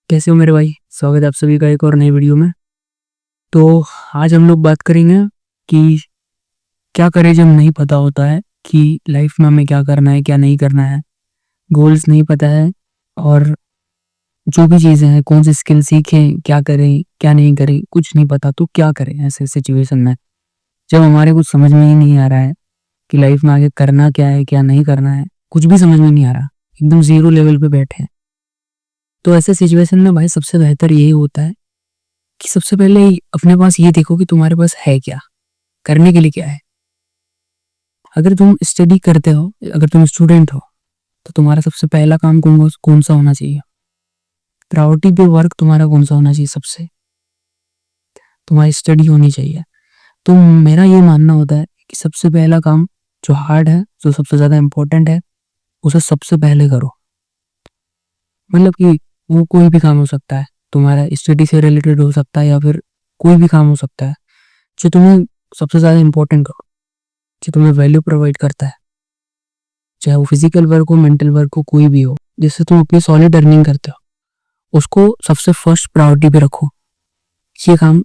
कैसे हो मेरे भाई। स्वागत है आप सभी का एक और नई वीडियो में। तो आज हम लोग बात करेंगे कि क्या करें जब नहीं पता होता है कि लाइफ में हमें क्या करना है क्या नहीं करना है, गोल्स नहीं पता है और जो भी चीज़ें हैं, कौन सी स्किल सीखें, क्या करें क्या नहीं करें, कुछ नहीं पता तो क्या करें ऐसे सिचुएशन में जब हमारे कुछ समझ में ही नहीं आ रहा है कि लाइफ में आगे करना क्या है क्या नहीं करना है, कुछ भी समझ में नहीं आ रहा, एकदम जीरो लेवल पे बैठे हैं। तो ऐसे सिचुएशन में भाई सबसे बेहतर यही होता है कि सबसे पहले अपने पास ये देखो कि तुम्हारे पास है क्या, करने के लिए क्या है। अगर तुम स्टडी करते हो, अगर तुम स्टूडेंट हो, तो तुम्हारा सबसे पहला काम कौन सा होना चाहिए, प्रायोरिटी पे वर्क तुम्हारा कौन सा होना चाहिए, सबसे तुम्हारी स्टडी होनी चाहिए। तो मेरा ये मानना होता है कि सबसे पहला काम जो हार्ड है, जो सबसे ज़्यादा इम्पोर्टेंट है, उसे सबसे पहले करो। मतलब कि वो कोई भी काम हो सकता है, तुम्हारा स्टडी से रिलेटेड हो सकता है या फिर कोई भी काम हो सकता है जो तुम्हें सबसे ज़्यादा इम्पोर्टेंट करो, जो तुम्हें वैल्यू प्रोवाइड करता है, चाहे वो फिजिकल वर्क हो, मेंटल वर्क हो, कोई भी हो, जिससे तुम अपनी सॉलिड अर्निंग करते हो, उसको सबसे फर्स्ट प्रायोरिटी पे रखो। ये काम,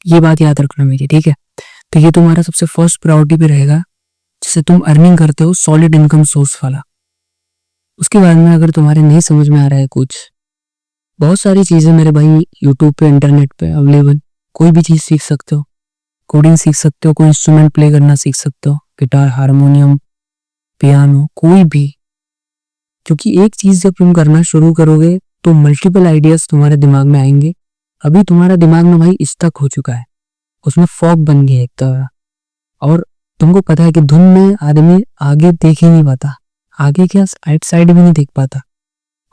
ये बात याद रखना मेरी, ठीक है। तो ये तुम्हारा सबसे फर्स्ट प्रायोरिटी पे रहेगा, जिससे तुम अर्निंग करते हो, सॉलिड इनकम सोर्स वाला। उसके बाद में अगर तुम्हारे नहीं समझ में आ रहा है कुछ, बहुत सारी चीज़ें मेरे भाई यूट्यूब पे, इंटरनेट पे अवेलेबल, कोई भी चीज़ सीख सकते हो। कोडिंग सीख सकते हो, कोई इंस्ट्रूमेंट प्ले करना सीख सकते हो, गिटार, हारमोनियम, पियानो, कोई भी। क्योंकि एक चीज जब तुम करना शुरू करोगे तो मल्टीपल आइडियाज तुम्हारे दिमाग में आएंगे। अभी तुम्हारा दिमाग में भाई स्टक हो चुका है, उसमें फॉग बन गया एक तरह। और तुमको पता है कि धुन में आदमी आगे देख ही नहीं पाता, आगे क्या साइड साइड भी नहीं देख पाता।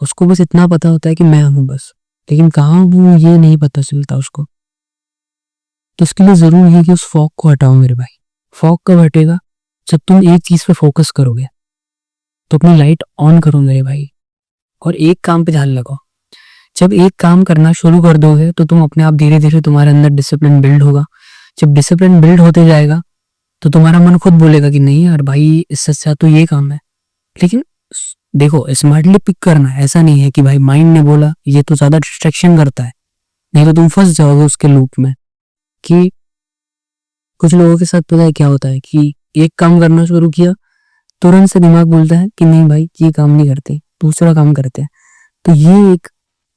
उसको बस इतना पता होता है कि मैं हूं बस, लेकिन कहाँ हूं ये नहीं पता चलता उसको। तो इसके लिए जरूरी है कि उस फॉग को हटाओ मेरे भाई। फॉग कब हटेगा, जब तुम एक चीज पे फोकस करोगे। तो अपनी लाइट ऑन करो मेरे भाई और एक काम पे ध्यान लगाओ। जब एक काम करना शुरू कर दोगे तो तुम अपने आप धीरे धीरे तुम्हारे अंदर डिसिप्लिन बिल्ड होगा। जब डिसिप्लिन बिल्ड होते जाएगा तो तुम्हारा मन खुद बोलेगा कि नहीं यार भाई, इससे अच्छा तो ये काम है। लेकिन देखो, स्मार्टली पिक करना, ऐसा नहीं है कि भाई माइंड ने बोला ये तो ज्यादा डिस्ट्रैक्शन करता है, नहीं तो तुम फंस जाओगे उसके लूप में। कि कुछ लोगों के साथ पता है क्या होता है कि एक काम करना शुरू किया, तुरंत से दिमाग बोलता है कि नहीं भाई ये काम नहीं करते, दूसरा काम करते हैं। तो ये एक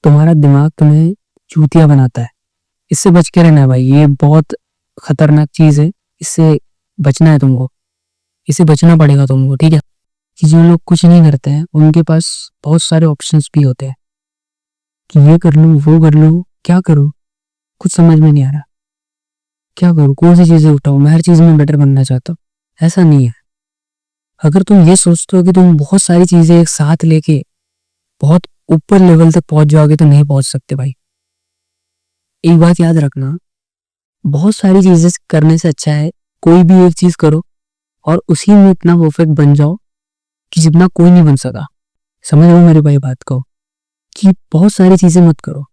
तुम्हारा दिमाग तुम्हें चूतिया बनाता है। इससे बच के रहना है भाई, ये बहुत खतरनाक चीज है, इससे बचना है तुमको, इससे बचना पड़ेगा तुमको, ठीक है। कि जो लोग कुछ नहीं करते हैं उनके पास बहुत सारे ऑप्शंस भी होते हैं कि ये कर लूं वो कर लूं, क्या करूं, कुछ समझ में नहीं आ रहा, क्या करूं, कौन सी चीजें उठाऊं, मैं हर चीज में बेटर बनना चाहता हूँ। ऐसा नहीं है। अगर तुम ये सोचते हो कि तुम बहुत सारी चीजें एक साथ लेके बहुत ऊपर लेवल तक पहुंच जाओगे, तो नहीं पहुंच सकते भाई। एक बात याद रखना, बहुत सारी चीजें करने से अच्छा है कोई भी एक चीज करो और उसी में इतना परफेक्ट बन जाओ कि जितना कोई नहीं बन सका। समझ रहे हो मेरे भाई बात को, कि बहुत सारी चीजें मत करो,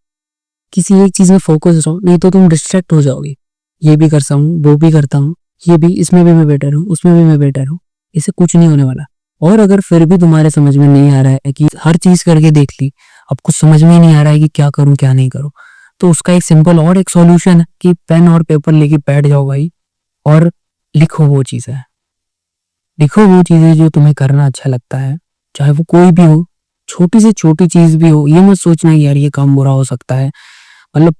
किसी एक चीज में फोकस रहो, नहीं तो तुम डिस्ट्रैक्ट हो जाओगे। ये भी करता हूँ, वो भी करता हूँ, ये भी, इसमें भी मैं बेटर हूँ, उसमें भी मैं बेटर हूँ, इससे कुछ नहीं होने वाला। और अगर फिर भी तुम्हारे समझ में नहीं आ रहा है कि हर चीज करके देख ली, अब कुछ समझ में ही नहीं आ रहा है कि क्या करूं क्या नहीं करूं, तो उसका एक सिंपल और एक सॉल्यूशन है कि पेन और पेपर लेके बैठ जाओ भाई और लिखो वो चीजें, लिखो वो चीजें जो तुम्हें करना अच्छा लगता है, चाहे वो कोई भी हो, छोटी से छोटी चीज भी हो। ये मत सोचना यार ये काम बुरा हो सकता है, मतलब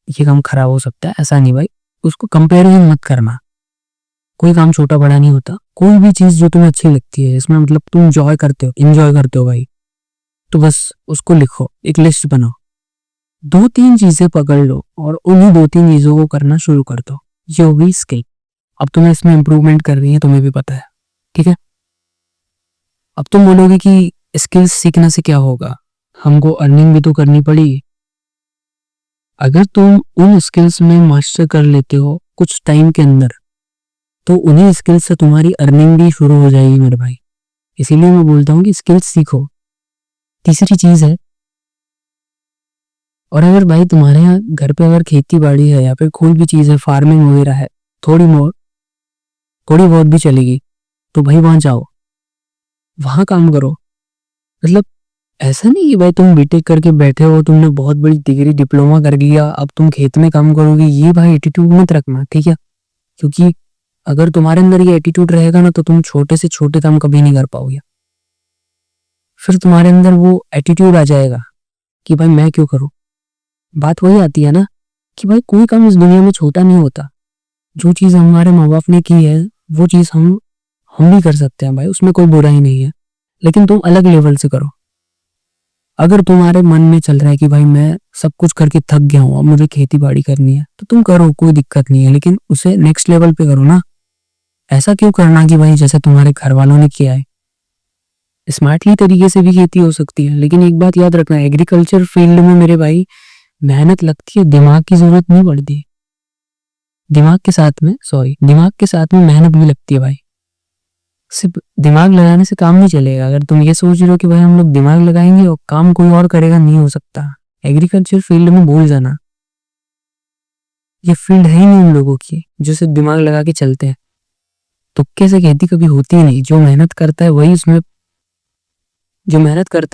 ये काम खराब हो सकता है, ऐसा नहीं भाई। उसको कंपेरिजन मत करना, कोई काम छोटा बड़ा नहीं होता। कोई भी चीज जो तुम्हें अच्छी लगती है, इसमें मतलब तुम एंजॉय करते हो भाई, तो बस उसको लिखो, एक लिस्ट बनाओ, दो तीन चीजें पकड़ लो और उन्हीं दो तीन चीजों को करना शुरू कर दो। ये होगी स्किल। अब तुम्हें इसमें इंप्रूवमेंट करनी है, तुम्हें भी पता है, ठीक है। अब तुम बोलोगे कि स्किल्स सीखने से क्या होगा, हमको अर्निंग भी तो करनी पड़ी। अगर तुम उन स्किल्स में मास्टर कर लेते हो कुछ टाइम के अंदर, तो उन्हीं स्किल्स से तुम्हारी अर्निंग भी शुरू हो जाएगी मेरे भाई। इसीलिए मैं बोलता हूँ कि स्किल्स सीखो। तीसरी चीज है, और अगर भाई तुम्हारे यहाँ घर पे अगर खेती बाड़ी है या फिर कोई भी चीज है, फार्मिंग वगैरह है, थोड़ी बहुत भी चलेगी, तो भाई वहां जाओ, वहां काम करो। मतलब ऐसा नहीं कि भाई तुम बीटेक करके बैठे हो, तुमने बहुत बड़ी डिग्री डिप्लोमा कर लिया, अब तुम खेत में काम करोगे, ये भाई एटीट्यूड मत रखना, ठीक है? क्योंकि अगर तुम्हारे अंदर ये एटीट्यूड रहेगा ना तो तुम छोटे से छोटे काम कभी नहीं कर पाओगे। फिर तुम्हारे अंदर वो एटीट्यूड आ जाएगा कि भाई मैं क्यों करूं। बात वही आती है ना कि भाई कोई काम इस दुनिया में छोटा नहीं होता। जो चीज हमारे माँ बाप ने की है वो चीज हम भी कर सकते हैं भाई, उसमें कोई बुराई नहीं है, लेकिन तुम अलग लेवल से करो। अगर तुम्हारे मन में चल रहा है कि भाई मैं सब कुछ करके थक गया हूँ, अब मुझे खेती बाड़ी करनी है, तो तुम करो, कोई दिक्कत नहीं है, लेकिन उसे नेक्स्ट लेवल पे करो ना। ऐसा क्यों करना कि भाई जैसे तुम्हारे घर वालों ने किया है। स्मार्टली तरीके से भी खेती हो सकती है, लेकिन एक बात याद रखना, एग्रीकल्चर फील्ड में मेरे भाई मेहनत लगती है, दिमाग की जरूरत नहीं पड़ती। दिमाग के साथ में मेहनत भी लगती है भाई। सिर्फ दिमाग लगाने से काम नहीं चलेगा। अगर तुम ये सोच रहे हो कि भाई हम लोग दिमाग लगाएंगे और काम कोई और करेगा, नहीं हो सकता। एग्रीकल्चर फील्ड में भूल जाना, ये फील्ड है ही नहीं उन लोगों की जो सिर्फ दिमाग लगा के चलते हैं। तुक्के से खेती कभी होती ही नहीं। जो मेहनत करता है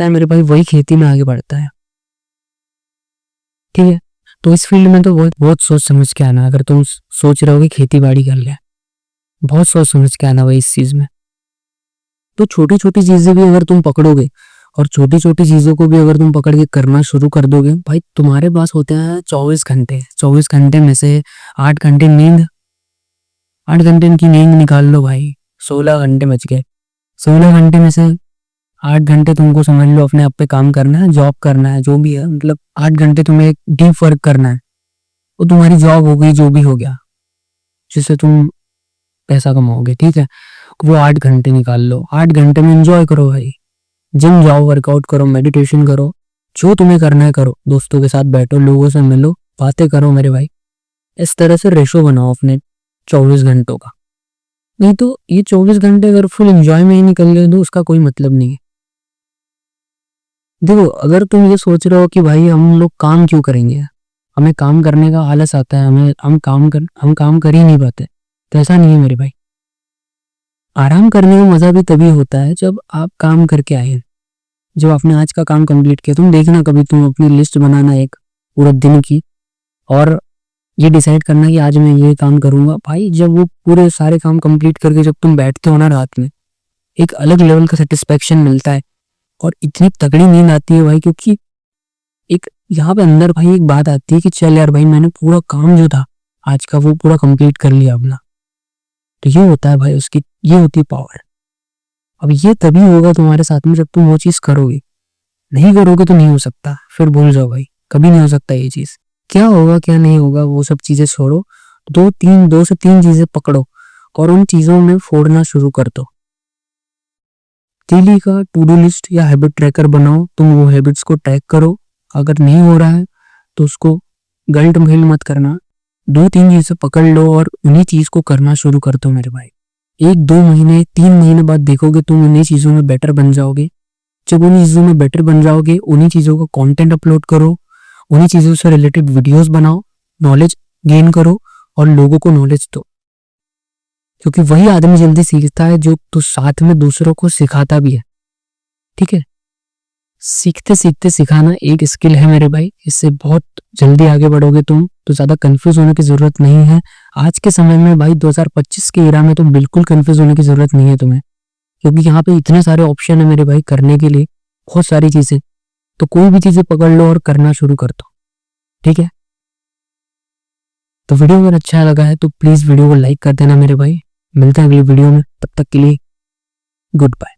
मेरे भाई वही खेती में आगे बढ़ता है, ठीक है? तो इस फील्ड में तो बहुत बहुत सोच समझ के आना। अगर तुम सोच रहे हो कि खेती बाड़ी कर ले, बहुत सोच समझ के आना भाई इस चीज में। तो छोटी छोटी चीजें भी अगर तुम पकड़ोगे और छोटी छोटी चीजों को भी अगर तुम पकड़ के करना शुरू कर दोगे, भाई तुम्हारे पास होते हैं 24 घंटे। 24 घंटे में से 8 घंटे नींद, 8 घंटे की नींद निकाल लो भाई, 16 घंटे बच गए। 16 घंटे में से 8 घंटे तुमको समझ लो अपने आप पे काम करना है, जॉब करना है, जो भी है, मतलब 8 घंटे तुम्हें एक डीप वर्क करना है। वो तुम्हारी जॉब हो गई, जो भी हो गया, जिससे तुम पैसा कमाओगे, ठीक है? वो 8 घंटे निकाल लो। 8 घंटे में एंजॉय करो भाई, जिम जाओ, वर्कआउट करो, मेडिटेशन करो, जो तुम्हें करना है करो, दोस्तों के साथ बैठो, लोगों से मिलो, बातें करो मेरे भाई। इस तरह से रेशो बनाओ अपने 24 घंटों का। नहीं तो ये 24 घंटे अगर फुल एंजॉय में ही निकल गए तो उसका कोई मतलब नहीं है। देखो, अगर तुम ये सोच रहे हो कि भाई हम लोग काम क्यों करेंगे, हमें काम करने का आलस आता है, हम काम कर ही नहीं पाते, तो ऐसा नहीं है मेरे भाई। आराम करने का मजा भी तभी होता है जब आप काम करके आए, जब आपने आज का काम कंप्लीट किया। तुम देखना, कभी तुम अपनी लिस्ट बनाना एक पूरे दिन की, और ये डिसाइड करना कि आज मैं ये काम करूंगा भाई। जब वो पूरे सारे काम कंप्लीट करके जब तुम बैठते हो ना रात में, एक अलग लेवल का सेटिस्फेक्शन मिलता है और इतनी तगड़ी नींद आती है भाई, क्योंकि एक यहाँ पे अंदर भाई एक बात आती है कि चल यार भाई, मैंने पूरा काम जो था आज का वो पूरा कंप्लीट कर लिया अपना। तो ये होता है भाई उसकी, ये होती है पावर। अब ये तभी होगा तुम्हारे साथ में जब तुम वो चीज करोगे। नहीं करोगे तो नहीं हो सकता, फिर भूल जाओ भाई, कभी नहीं हो सकता ये चीज। क्या होगा क्या नहीं होगा वो सब चीजें छोड़ो, 2 से 3 चीजें पकड़ो और उन चीजों में फोड़ना शुरू कर दो। डेली का टू डू लिस्ट या हैबिट ट्रैकर बनाओ, तुम वो हैबिट्स को ट्रैक करो। अगर नहीं हो रहा है तो उसको गलत मेल मत करना, 2-3 चीजें पकड़ लो और उन्हीं चीज को करना शुरू कर दो मेरे भाई। 1-2 महीने 3 महीने बाद देखोगे तुम उन्हीं चीजों में बेटर बन जाओगे। जब उन्हीं चीजों में बेटर बन जाओगे, उन्हीं चीजों का कंटेंट अपलोड करो, उन्हीं चीजों से रिलेटेड वीडियोस बनाओ, नॉलेज गेन करो और लोगों को नॉलेज दो। क्योंकि वही आदमी जल्दी सीखता है जो तो साथ में दूसरों को सिखाता भी है, ठीक है? सीखते सीखते सिखाना एक स्किल है मेरे भाई, इससे बहुत जल्दी आगे बढ़ोगे तुम। तो ज्यादा कंफ्यूज होने की जरूरत नहीं है। आज के समय में भाई 2025 के एरा में तो बिल्कुल कंफ्यूज होने की जरूरत नहीं है तुम्हें, क्योंकि यहाँ पे इतने सारे ऑप्शन है मेरे भाई करने के लिए, बहुत सारी चीजें। तो कोई भी चीजें पकड़ लो और करना शुरू कर दो, ठीक है? तो वीडियो अगर अच्छा लगा है तो प्लीज वीडियो को लाइक कर देना मेरे भाई। मिलते हैं अगली वीडियो में, तब तक के लिए गुड बाय।